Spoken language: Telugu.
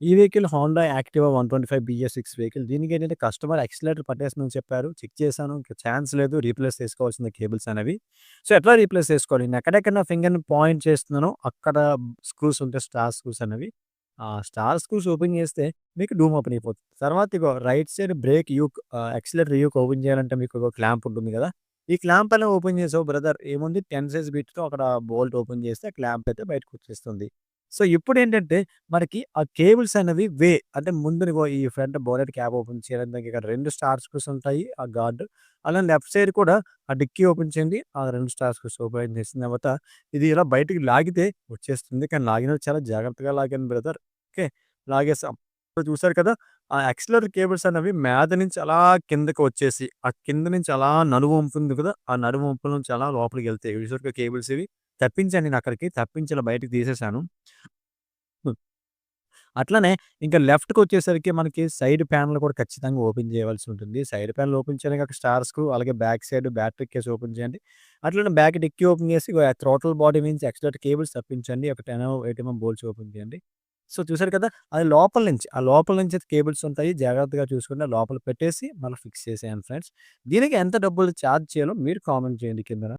ఈ vehicle Honda Activa 125 BS6 vehicle. దీనికేంటంటే కస్టమర్ యాక్సిలరేటర్ పట్టేస్తుందని చెప్పారు. చెక్ చేశాను. ఇంక ఛాన్స్ లేదు. రీప్లేస్ చేసుకోవాల్సిందే కేబుల్స్ అనేవి. సో, ఎట్లా రీప్లేస్ చేసుకోవాలి? నేనెక్కడెక్కడ నా ఫింగర్‌ని పాయింట్ చేస్తున్నానో అక్కడ స్క్రూస్ ఉంటాయి. స్టార్ స్క్రూస్ అనేవి. ఆ స్టార్ స్క్రూస్ ఓపెన్ చేస్తే మీకు డూమ్ ఓపెన్ అయిపోతుంది. తర్వాత ఇగో right side break యూక్ accelerator యూక్ open చేయాలంటే మీకు ఒక క్లాంప్ ఉంటుంది కదా! ఈ క్లాంప్ అనేది ఓపెన్ చేసావు బ్రదర్ ఏముంది 10 సైజ్ బిట్‌తో అక్కడ బోల్ట్ ఓపెన్ చేస్తే ఆ క్లాంప్ అయితే బయటకొచ్చేస్తుంది. సో, ఇప్పుడేంటంటే మనకి ఆ కేబుల్స్ అనేవి అంటే ముందునిగో ఈ ఫ్రంట్ బోనెట్ క్యాప్ ఓపెన్ చేయడానికి ఇక్కడ 2 స్టార్ స్క్రూస్ ఉంటాయి. ఆ గార్డ్. అలానే లెఫ్ట్ సైడ్ కూడా ఆ డిక్కీ ఓపెన్ చేయండి. ఆ 2 స్టార్ స్క్రూస్ ఓపెన్ చేసిన తర్వాత ఇది ఇలా బయటికి లాగితే వచ్చేస్తుంది. కానీ లాగినప్పుడు చాలా జాగ్రత్తగా లాగాను బ్రదర్. ఓకే. లాగేసాం. ఇప్పుడు చూసారు కదా! ఆ యాక్సిలరేటర్ కేబుల్స్ అనేవి మీద నుంచి అలా కిందకి వచ్చేసి, ఆ కింద నుంచి అలా నడుము వంపు ఉంది కదా! ఆ నడుము వంపుల నుంచి అలా లోపలికెళ్తాయి. చూసారుగా కేబుల్స్ ఇవి. తప్పించాను నేనక్కడికి. తప్పించి ఇలా బయటకి తీసేసాను. హ్మ్. అట్లనే ఇంకా లెఫ్ట్‌కొచ్చేసరికి మనకి సైడ్ ప్యానెల్ కూడా ఖచ్చితంగా ఓపెన్ చేయవలసి ఉంటుంది. సైడ్ ప్యానెల్ ఓపెన్ చేయడానికి అక్కడ స్టార్ స్క్రూ, అలాగే back side battery case open చేయండి. అట్లనే బ్యాక్ డిక్కీ ఓపెన్ చేసి ఇగో థ్రోటిల్ బాడీ నుంచి యాక్సిలరేటర్ కేబుల్స్ తప్పించండి. ఒక 10 8 బోల్ట్స్ ఓపెన్ చేయండి. సో, చూసారు కదా! అది లోపల నుంచి, ఆ లోపల నుంచి కేబుల్స్ ఉంటాయి. జాగ్రత్తగా చూసుకొని లోపల పెట్టేసి మళ్ళీ ఫిక్స్ చేసేయండి ఫ్రెండ్స్. దీనికి ఎంత డబ్బులు చార్జ్ చేయాలో మీరు కామెంట్ చేయండి కిందన.